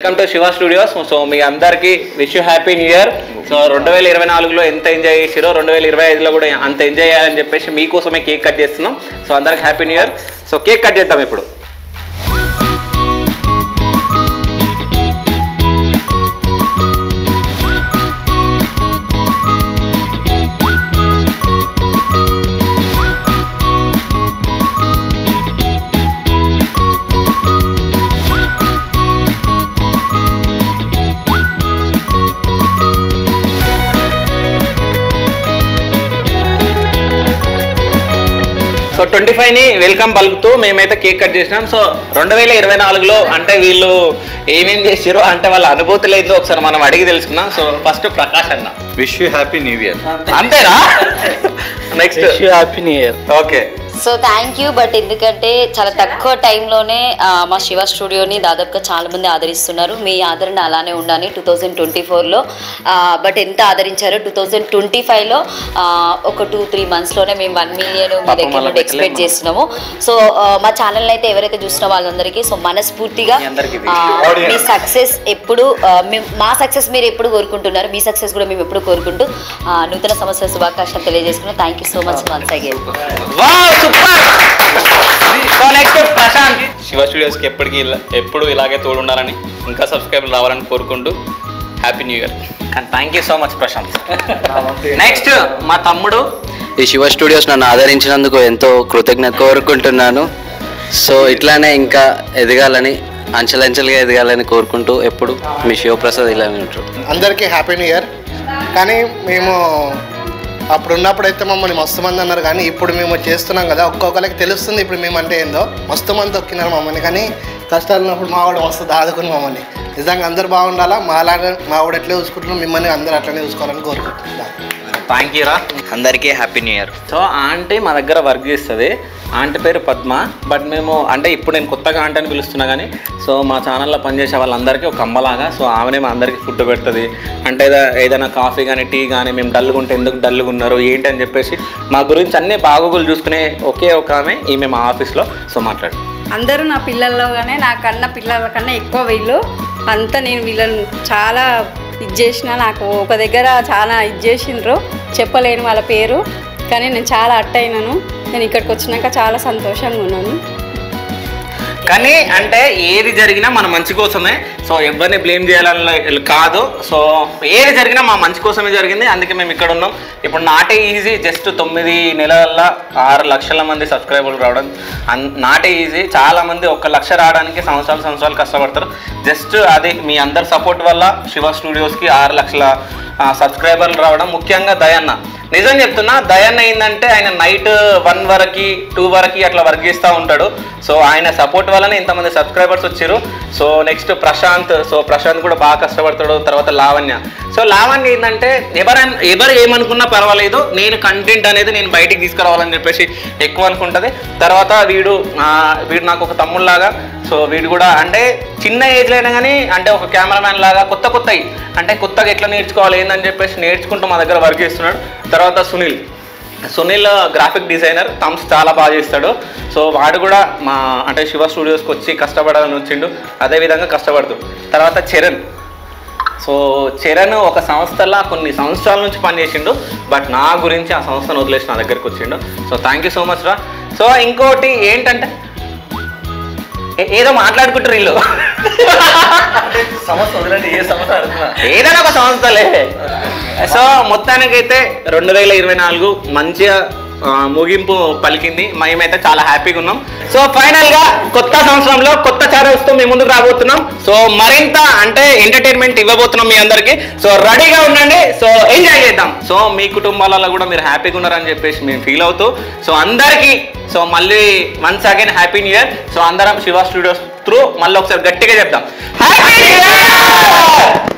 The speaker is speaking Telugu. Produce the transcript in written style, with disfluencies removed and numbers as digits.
Welcome to Shiva studios. So మీ అందరికి wish you happy new year. So 2024లో ఎంత ఎంజాయ్ చేసిరో 2025లో కూడా అంత ఎంజాయ్ చేయాలని చెప్పేసి మీకోసమే కేక్ కట్ చేస్తున్నాం. సో అందరికి happy new year. So cake cut చేద్దాం ఇప్పుడు. సో 25ని వెల్కమ్ పలుకుతూ మేమైతే కేక్ కట్ చేసినాం. సో 2024లో అంటే వీళ్ళు ఏమేం చేసారో అంటే వాళ్ళ అనుభూతులు ఏందో ఒకసారి మనం అడిగి తెలుసుకున్నాం. సో ఫస్ట్ ప్రకాష్ అన్న, wish you happy new year. అంతేనా? Next wish you happy new year. Okay. So thank you. But ఎందుకంటే చాలా తక్కువ టైంలోనే మా శివ స్టూడియోని దాదాపుగా చాలా మంది ఆదరిస్తున్నారు. మీ ఆదరణ అలానే ఉండాలి 2024లో. బట్ ఎంత ఆదరించారో 2025లో ఒక 2-3 మంత్స్లోనే మేము 1 మిలియన్ మీ దగ్గర నుండి ఎక్స్పెక్ట్ చేస్తున్నాము. సో మా ఛానల్ అయితే ఎవరైతే చూస్తున్న వాళ్ళందరికీ సో మనస్ఫూర్తిగా మీ సక్సెస్ ఎప్పుడు మా సక్సెస్ మీరు ఎప్పుడు కోరుకుంటున్నారు, మీ సక్సెస్ కూడా మేము ఎప్పుడు కోరుకుంటూ నూతన సంవత్సర శుభాకాంక్షలు తెలియజేసుకున్నాం. Thank you so much once again. So next Prashant. Shiva స్టూడియోస్కి ఎప్పుడు ఇలాగే తోడు ఉండాలని ఇంకా సబ్స్క్రైబర్లు రావాలని కోరుకుంటూ happy new year. Thank you so much Prashant. Next మా తమ్ముడు. ఈ శివ స్టూడియోస్ నన్ను ఆదరించినందుకు ఎంతో కృతజ్ఞత కోరుకుంటున్నాను. సో ఇట్లానే ఇంకా ఎదగాలని, అంచెలంచెలుగా ఎదగాలని కోరుకుంటూ ఎప్పుడు మీ శివప్రసాద్ ఇలానే ఉంటాడు. అందరికీ హ్యాపీ న్యూ ఇయర్. కానీ మేము అప్పుడు ఉన్నప్పుడైతే మమ్మల్ని మస్తు మంది అన్నారు, కానీ ఇప్పుడు మేము చేస్తున్నాం కదా ఒక్కొక్కరికి తెలుస్తుంది ఇప్పుడు మేము అంటే ఏందో. మస్తు మంది తొక్కినారు మమ్మల్ని, కానీ కష్టాలు ఉన్నప్పుడు మా వాడు మస్తు దాదుకుని మమ్మల్ని. నిజంగా అందరు బాగుండాలా, మా వాడు ఎట్లా చూసుకుంటున్నాం మిమ్మల్ని అందరూ అట్లనే చూసుకోవాలని కోరుకుంటున్నాం. థ్యాంక్ యూ రా. అందరికీ happy new year. So aunty మా దగ్గర వర్క్ చేస్తుంది. ఆంటీ పేరు పద్మ. బట్ మేము అంటే ఇప్పుడు నేను కొత్తగా ఆంటీ అని పిలుస్తున్నా కానీ సో మా ఛానల్లో పనిచేసే వాళ్ళందరికీ ఒక అమ్మలాగా. సో ఆమెనే మా అందరికీ ఫుడ్ పెడుతుంది. అంటే ఏదైనా కాఫీ కానీ టీ కానీ మేము డల్గా ఉంటే ఎందుకు డల్గా ఉన్నారు ఏంటి అని చెప్పేసి మా గురించి అన్నీ బాగోగులు చూసుకునే ఒకే ఒక ఆమె ఈమె మా ఆఫీస్లో. సో మాట్లాడు. అందరూ నా పిల్లల్లోగానే నాకన్నా పిల్లల కన్నా ఎక్కువ వీళ్ళు అంతా. నేను వీళ్ళని చాలా ఇది చేసిన, నాకు ఒక దగ్గర చాలా ఇది చేసిండ్రు, చెప్పలేను వాళ్ళ పేరు. కానీ నేను చాలా అట్ట అయినాను. నేను ఇక్కడికి వచ్చినాక చాలా సంతోషంగా ఉన్నాను. కానీ అంటే ఏది జరిగినా మన మంచి కోసమే. సో ఎవరిని బ్లేమ్ చేయాలని కాదు. సో ఏది జరిగినా మా మంచి కోసమే జరిగింది. అందుకే మేము ఇక్కడ ఉన్నాం. ఇప్పుడు నాటే ఈజీ. జస్ట్ 9 నెలల్లో 6 లక్షల మంది సబ్స్క్రైబర్లు రావడం నాటే ఈజీ. చాలామంది 1 లక్ష రావడానికి సంవత్సరాలు కష్టపడతారు. జస్ట్ అది మీ అందరి సపోర్ట్ వల్ల శివ స్టూడియోస్కి 6 లక్షల సబ్స్క్రైబర్లు రావడం. ముఖ్యంగా దయన్న, నిజం చెప్తున్నా, దయన్న ఏంటంటే ఆయన నైట్ 1 వరకు 2 వరకు అట్లా వర్క్ చేస్తూ ఉంటాడు. సో ఆయన సపోర్ట్ వల్లనే ఇంతమంది సబ్స్క్రైబర్స్ వచ్చారు. So next Prashant. So Prashant కూడా బాగా కష్టపడతాడు. తర్వాత లావణ్య. సో లావణ్య ఏంటంటే ఎవరు ఏమనుకున్నా పర్వాలేదు, నేను కంటెంట్ అనేది నేను బయటికి తీసుకురావాలని చెప్పేసి ఎక్కువ అనుకుంటుంది. తర్వాత వీడు నాకు ఒక తమ్ముళ్ళలాగా. సో వీడు కూడా అంటే చిన్న ఏజ్లో అయినా కానీ అంటే ఒక కెమెరామ్యాన్ లాగా కొత్తవి అంటే కొత్తగా ఎట్లా నేర్చుకోవాలి ఏందని చెప్పేసి నేర్చుకుంటూ మా దగ్గర వర్క్ చేస్తున్నాడు. తర్వాత సునీల్ గ్రాఫిక్ డిజైనర్. థమ్స్ చాలా బాగా చేస్తాడు. సో వాడు కూడా మా అంటే శివ స్టూడియోస్కి వచ్చి కష్టపడాలని వచ్చిండు. అదేవిధంగా కష్టపడుతూ. తర్వాత చరణ్. సో చరణ్ ఒక సంస్థలో కొన్ని సంవత్సరాల నుంచి పనిచేసిండు. బట్ నా గురించి ఆ సంస్థను వదిలేసి నా దగ్గరికి వచ్చిండు. So thank you so much రా. సో ఇంకోటి ఏంటంటే ఏదో మాట్లాడుకుంటారు వీళ్ళు. ఏదైనా ఒక సంస్థలే. సో మొత్తానికైతే 2024 మంచిగా ముగింపు పలికింది. మేమైతే చాలా హ్యాపీగా ఉన్నాం. సో ఫైనల్ గా కొత్త సంవత్సరంలో కొత్త ఛానల్స్ తో మేము ముందుకు రాబోతున్నాం. సో మరింత అంటే ఎంటర్టైన్మెంట్ ఇవ్వబోతున్నాం మీ అందరికి. సో రెడీగా ఉండండి. సో ఎంజాయ్ చేద్దాం. సో మీ కుటుంబాలలో కూడా మీరు హ్యాపీగా ఉన్నారని చెప్పేసి మేము ఫీల్ అవుతూ సో అందరికీ సో మళ్ళీ once again happy new year. So అందరం శివ స్టూడియోస్ త్రూ మళ్ళీ ఒకసారి గట్టిగా చెప్తాం హ్యాపీ న్యూ ఇయర్.